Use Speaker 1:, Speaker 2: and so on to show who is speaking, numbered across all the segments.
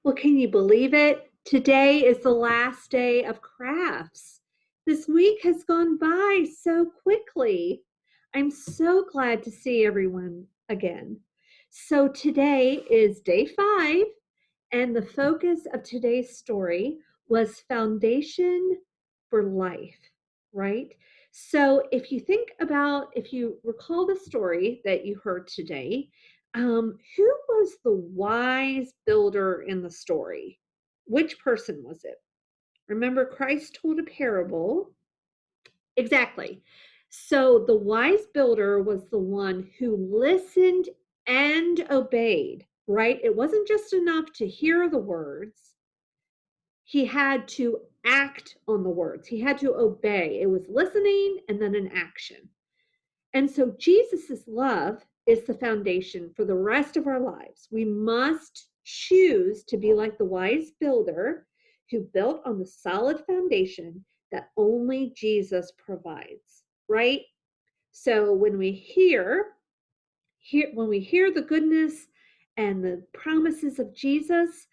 Speaker 1: Well, can you believe it? Today is the last day of crafts. This week has gone by so quickly. I'm so glad to see everyone again. So, today is day 5, and the focus of today's story was foundation for life, right? So, if you recall the story that you heard today, who was the wise builder in the story? Which person was it? Remember, Christ told a parable. Exactly. So the wise builder was the one who listened and obeyed, right? It wasn't just enough to hear the words, he had to act on the words, he had to obey. It was listening and then an action. And so Jesus's love is the foundation for the rest of our lives. We must choose to be like the wise builder who built on the solid foundation that only Jesus provides, right? So when we hear the goodness and the promises of Jesus,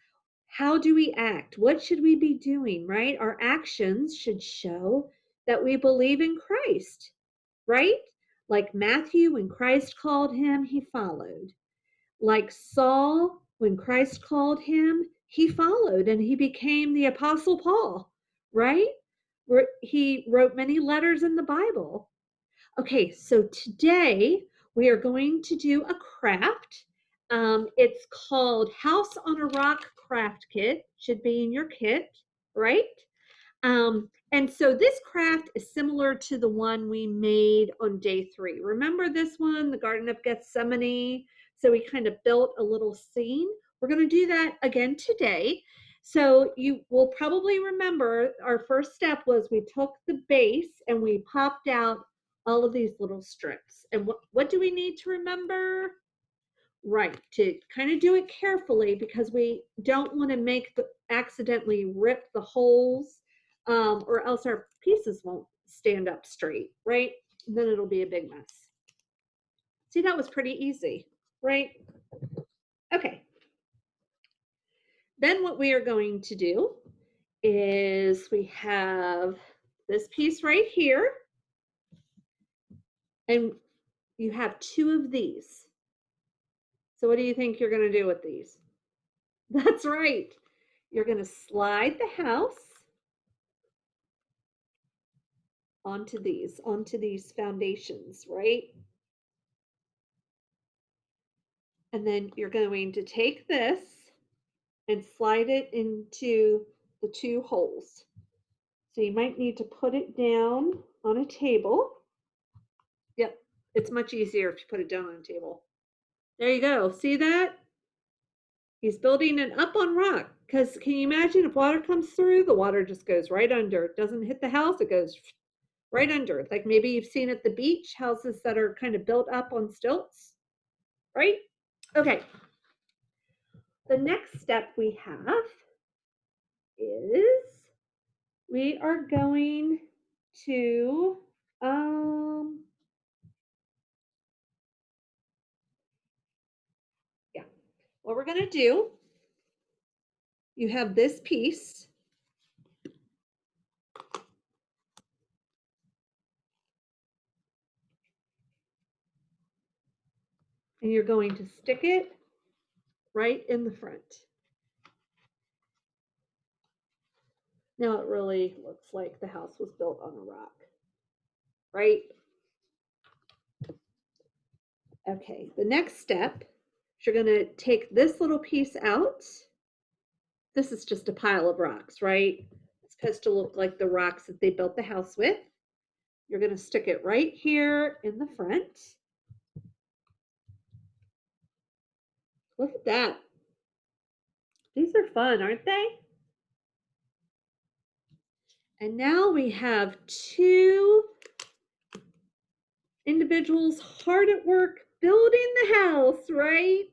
Speaker 1: how do we act? What should we be doing, right? Our actions should show that we believe in Christ, right? Like Matthew, when Christ called him, he followed. Like Saul, when Christ called him, he followed and he became the Apostle Paul, right? Where he wrote many letters in the Bible. Okay, so today we are going to do a craft. It's called House on a Rock Craft Kit. Should be in your kit, right? And so this craft is similar to the one we made on day 3. Remember this one, the Garden of Gethsemane? So we kind of built a little scene. We're going to do that again today. So you will probably remember our first step was we took the base and we popped out all of these little strips. And what do we need to remember? Right, to kind of do it carefully because we don't want to accidentally rip the holes, or else our pieces won't stand up straight, right? Then it'll be a big mess. See, that was pretty easy, right? Okay, then what we are going to do is we have this piece right here, and you have 2 of these. So what do you think you're going to do with these? That's right. You're going to slide the house onto these foundations, right? And then you're going to take this and slide it into the 2 holes. So you might need to put it down on a table. Yep, it's much easier if you put it down on a table. There you go. See that? He's building it up on rock. Because can you imagine if water comes through, the water just goes right under. It doesn't hit the house, it goes right under. Like maybe you've seen at the beach houses that are kind of built up on stilts, right? Okay. The next step we have is we are going to yeah, what we're going to do, you have this piece and you're going to stick it right in the front. Now it really looks like the house was built on a rock, right? Okay, the next step is you're going to take this little piece out. This is just a pile of rocks, right? It's supposed to look like the rocks that they built the house with. You're going to stick it right here in the front. Look at that. These are fun, aren't they? And now we have 2 individuals hard at work building the house, right?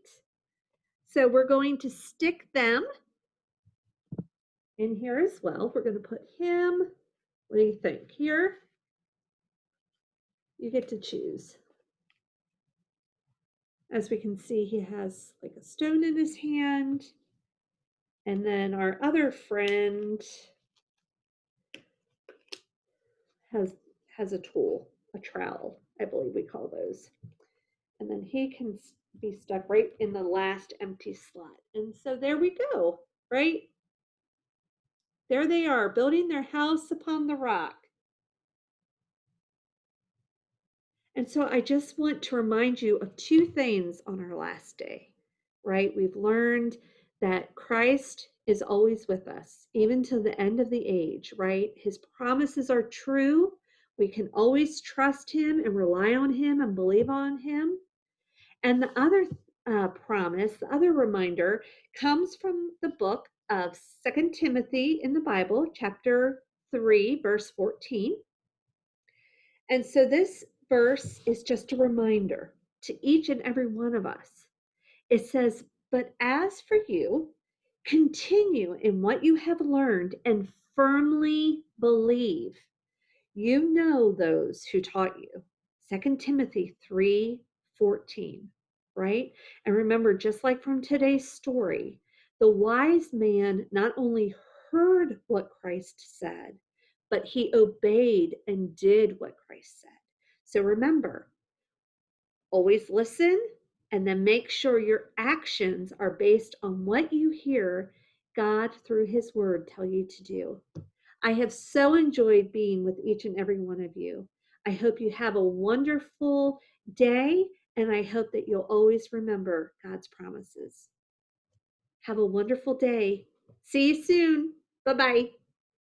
Speaker 1: So we're going to stick them in here as well. We're going to put him, what do you think? Here? You get to choose. As we can see, he has like a stone in his hand. And then our other friend has has a tool, a trowel, I believe we call those. And then he can be stuck right in the last empty slot. And so there we go, right? There they are, building their house upon the rock. And so I just want to remind you of two things on our last day, right? We've learned that Christ is always with us, even to the end of the age, right? His promises are true. We can always trust him and rely on him and believe on him. And the other promise, the other reminder comes from the book of Second Timothy in the Bible, chapter 3, verse 14. And so this verse is just a reminder to each and every one of us. It says, "But as for you, continue in what you have learned and firmly believe. You know those who taught you." Second Timothy 3:14, right? And remember, just like from today's story, the wise man not only heard what Christ said, but he obeyed and did what Christ said. So remember, always listen and then make sure your actions are based on what you hear God through his word tell you to do. I have so enjoyed being with each and every one of you. I hope you have a wonderful day, and I hope that you'll always remember God's promises. Have a wonderful day. See you soon. Bye bye.